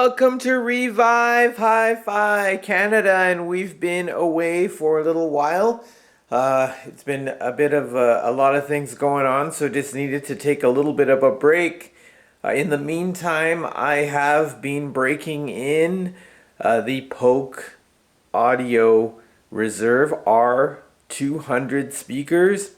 welcome to Revive Hi-Fi Canada, and we've been away for a little while. It's been a bit of a lot of things going on, so just needed to take a little bit of a break. In the meantime, I have been breaking in the Polk Audio Reserve R200 speakers.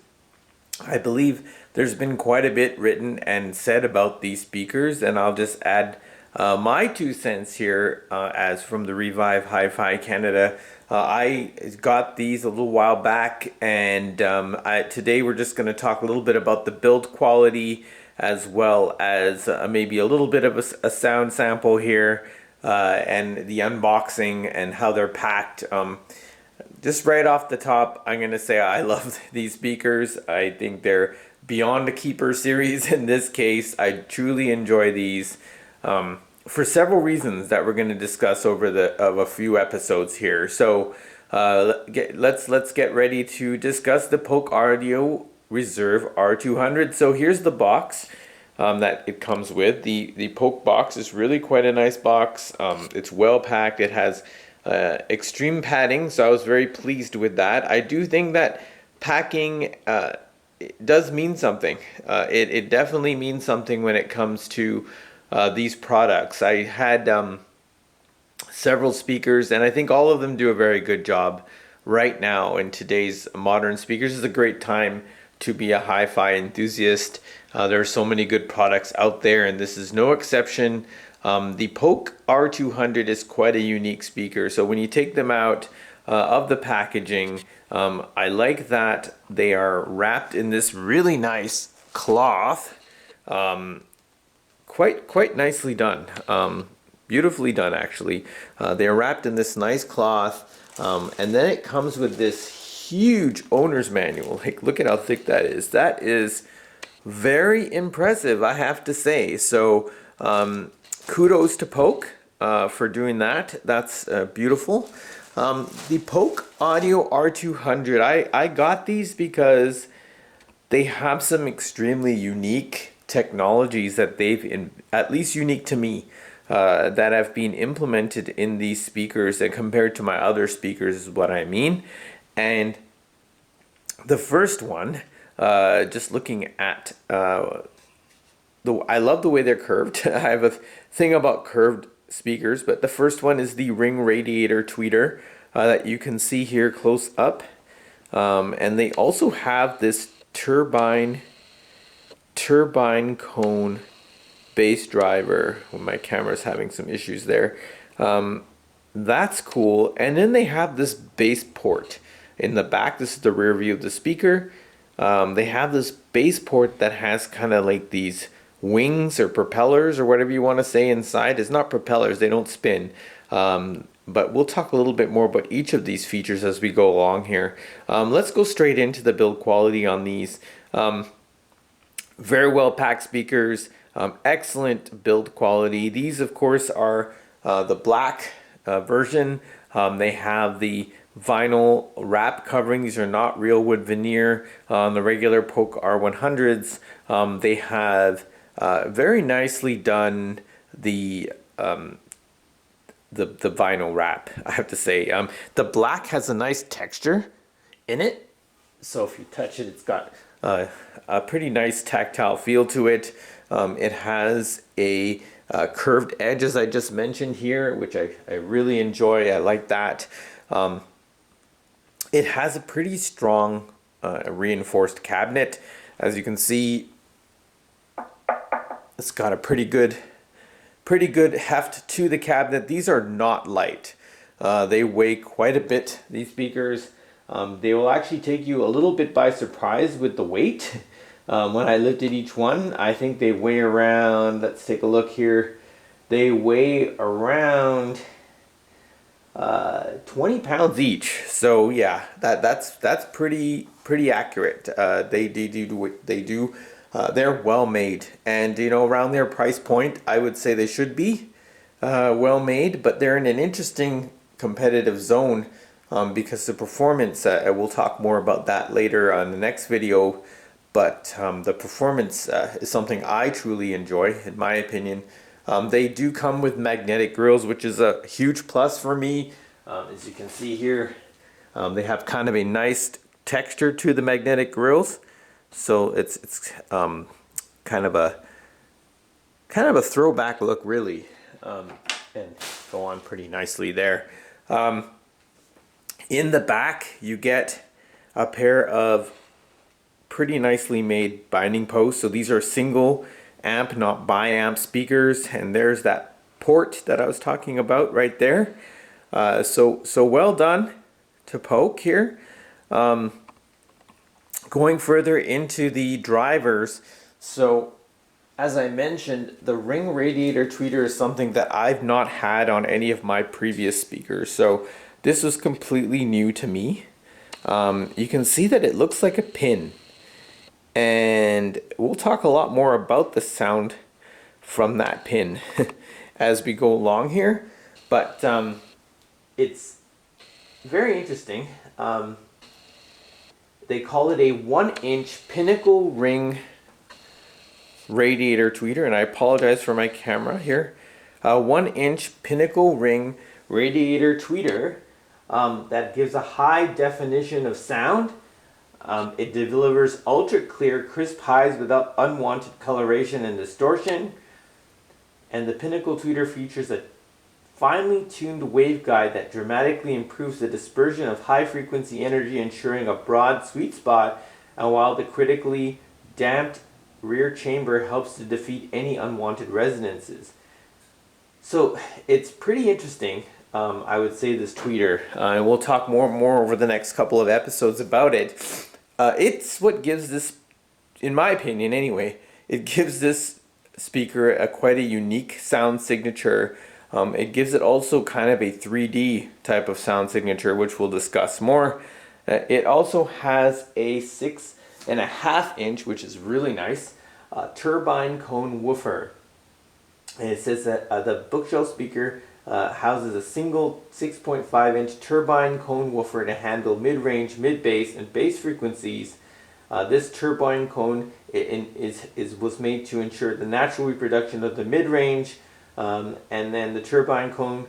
I believe there's been quite a bit written and said about these speakers, and I'll just add my 2 cents here as from the Revive Hi-Fi Canada. I got these a little while back, and today we're just going to talk a little bit about the build quality, as well as maybe a little bit of a sound sample here, and the unboxing and how they're packed. Just right off the top, I'm going to say I love these speakers. I think they're beyond the keeper series in this case. I truly enjoy these for several reasons that we're going to discuss over a few episodes here. So let's get ready to discuss the Polk Audio Reserve R200. So here's the box that it comes with. The Polk box is really quite a nice box. It's well packed. It has extreme padding, so I was very pleased with that. I do think that packing it does mean something. It definitely means something when it comes to these products. I had several speakers, and I think all of them do a very good job right now in today's modern speakers. This is a great time to be a hi-fi enthusiast. There are so many good products out there, and this is no exception. The Polk R200 is quite a unique speaker, so when you take them out of the packaging, I like that they are wrapped in this really nice cloth. Quite nicely done, beautifully done actually. They're wrapped in this nice cloth, and then it comes with this huge owner's manual. Like, look at how thick that is. That is very impressive, I have to say. So kudos to Polk for doing that. That's beautiful. The Polk Audio R200, I got these because they have some extremely unique technologies that they've, at least unique to me, that have been implemented in these speakers, and compared to my other speakers is what I mean. And the first one, just looking at I love the way they're curved. I have a thing about curved speakers, but the first one is the ring radiator tweeter that you can see here close up. And they also have this turbine cone bass driver. Well, my camera's having some issues there. That's cool. And then they have this bass port in the back. This is the rear view of the speaker. They have this bass port that has kind of like these wings or propellers or whatever you want to say inside. It's not propellers, they don't spin. But we'll talk a little bit more about each of these features as we go along here. Let's go straight into the build quality on these. Very well packed speakers, excellent build quality. These of course are the black version. They have the vinyl wrap covering. These are not real wood veneer on the regular Polk R100s. They have very nicely done the vinyl wrap, I have to say. The black has a nice texture in it, so if you touch it, it's got a pretty nice tactile feel to it. It has a curved edge, as I just mentioned here, which I really enjoy. I like that. It has a pretty strong reinforced cabinet. As you can see, it's got a pretty good heft to the cabinet. These are not light. They weigh quite a bit, these speakers. They will actually take you a little bit by surprise with the weight. When I lifted each one, I think they weigh around, let's take a look here. They weigh around 20 pounds each. So yeah, that's pretty accurate. They're well made, and you know, around their price point, I would say they should be well made, but they're in an interesting competitive zone because the performance, we'll talk more about that later on the next video, but the performance is something I truly enjoy, in my opinion. They do come with magnetic grills, which is a huge plus for me. As you can see here, they have kind of a nice texture to the magnetic grills, so it's kind of a throwback look, really, and go on pretty nicely there. In the back, you get a pair of pretty nicely made binding posts. So these are single amp, not bi-amp speakers, and there's that port that I was talking about right there. So well done to Polk here. Going further into the drivers, so as I mentioned, the ring radiator tweeter is something that I've not had on any of my previous speakers, so this was completely new to me. You can see that it looks like a pin, and we'll talk a lot more about the sound from that pin as we go along here, but it's very interesting. They call it a 1-inch pinnacle ring radiator tweeter, and I apologize for my camera here. A 1-inch pinnacle ring radiator tweeter that gives a high definition of sound. It delivers ultra clear, crisp highs without unwanted coloration and distortion. And the pinnacle tweeter features a finely tuned waveguide that dramatically improves the dispersion of high frequency energy, ensuring a broad sweet spot, and while the critically damped rear chamber helps to defeat any unwanted resonances. So it's pretty interesting, I would say, this tweeter, and we'll talk more over the next couple of episodes about it. It's what gives this, in my opinion anyway, it gives this speaker quite a unique sound signature. It gives it also kind of a 3D type of sound signature, which we'll discuss more. It also has a 6.5-inch, which is really nice, turbine cone woofer. And it says that the bookshelf speaker houses a single 6.5-inch turbine cone woofer to handle mid-range, mid-bass, and bass frequencies. This turbine cone was made to ensure the natural reproduction of the mid-range. And then the turbine cone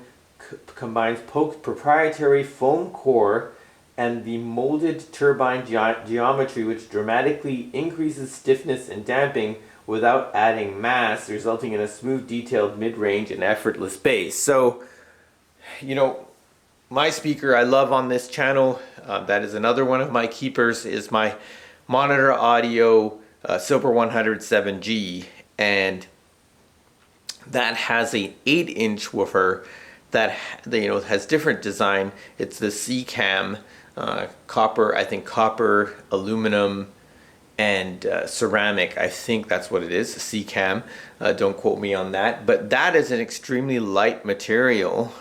combines Polk's proprietary foam core and the molded turbine geometry, which dramatically increases stiffness and damping without adding mass, resulting in a smooth, detailed mid-range and effortless bass. So, you know, my speaker I love on this channel, that is another one of my keepers, is my Monitor Audio Silver 100 7G, and that has a 8-inch woofer that has different design. It's the C-cam, copper, I think copper, aluminum, and ceramic. I think that's what it is, C-cam. Don't quote me on that. But that is an extremely light material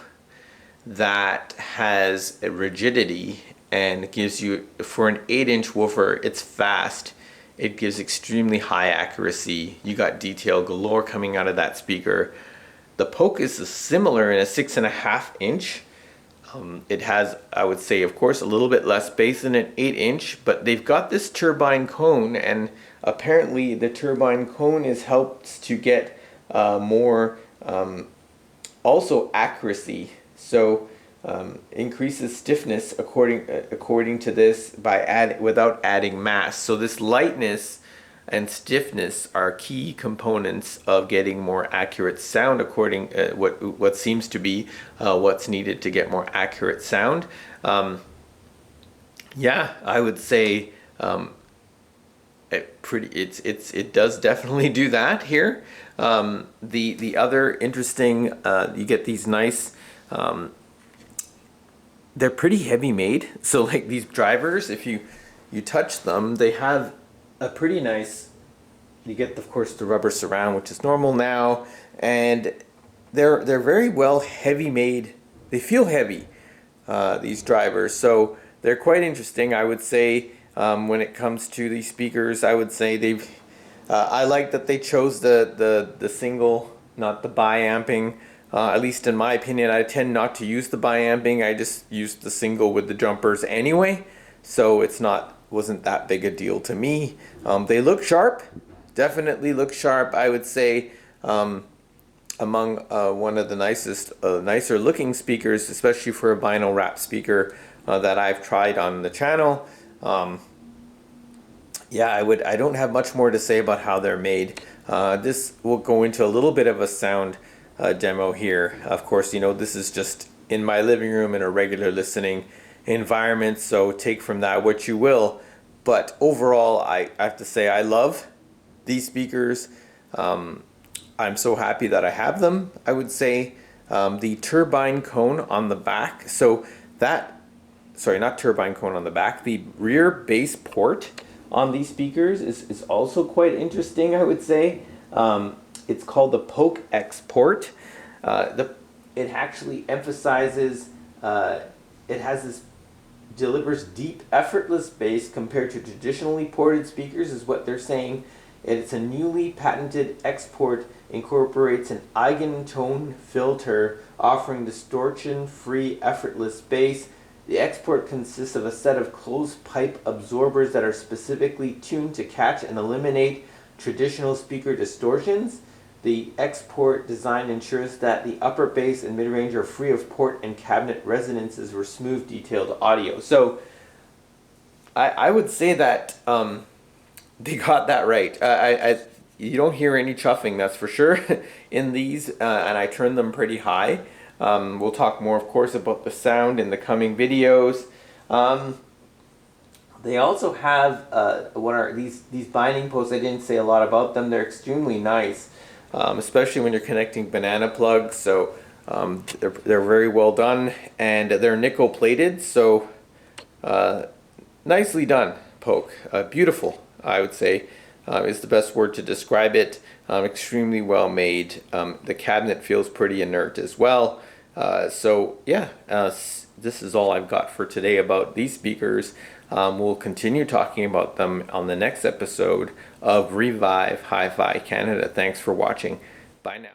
that has a rigidity and gives you, for an 8-inch woofer, it's fast. It gives extremely high accuracy. You got detail galore coming out of that speaker. The Polk is similar in a 6.5-inch. It has, I would say, of course, a little bit less bass than an 8-inch, but they've got this turbine cone, and apparently the turbine cone is helped to get more also accuracy. So increases stiffness according to this without adding mass. So this lightness and stiffness are key components of getting more accurate sound, according what seems to be what's needed to get more accurate sound. Yeah, I would say it does definitely do that here. The other interesting, you get these nice, they're pretty heavy made. So like these drivers, if you touch them, they have a pretty nice, you get of course the rubber surround, which is normal now, and they're very well heavy made. They feel heavy, these drivers, so they're quite interesting. I would say when it comes to these speakers, I would say they've I like that they chose the single, not the bi-amping. At least in my opinion, I tend not to use the bi-amping. I just used the single with the jumpers anyway, so wasn't that big a deal to me. They look sharp, definitely look sharp. I would say among one of the nicer looking speakers, especially for a vinyl wrap speaker that I've tried on the channel. Yeah, I don't have much more to say about how they're made. This will go into a little bit of a sound demo here. Of course, you know, this is just in my living room in a regular listening environment, so take from that what you will. But overall, I have to say I love these speakers. I'm so happy that I have them. I would say the turbine cone on the back, so that, sorry, not turbine cone on the back, the rear bass port on these speakers is also quite interesting, I would say. It's called the Polk X port. It actually emphasizes, it has this, delivers deep, effortless bass compared to traditionally ported speakers, is what they're saying. It's a newly patented X port, incorporates an eigentone filter, offering distortion-free, effortless bass. The X port consists of a set of closed pipe absorbers that are specifically tuned to catch and eliminate traditional speaker distortions. The X port design ensures that the upper bass and mid-range are free of port and cabinet resonances for smooth, detailed audio. So I would say that they got that right. You don't hear any chuffing, that's for sure, in these, and I turned them pretty high. We'll talk more, of course, about the sound in the coming videos. They also have what are these binding posts. I didn't say a lot about them. They're extremely nice, especially when you're connecting banana plugs. So they're very well done, and they're nickel plated. So nicely done, Polk. Beautiful, I would say, is the best word to describe it. Extremely well made. The cabinet feels pretty inert as well. So yeah, this is all I've got for today about these speakers. We'll continue talking about them on the next episode of Revive Hi-Fi Canada. Thanks for watching. Bye now.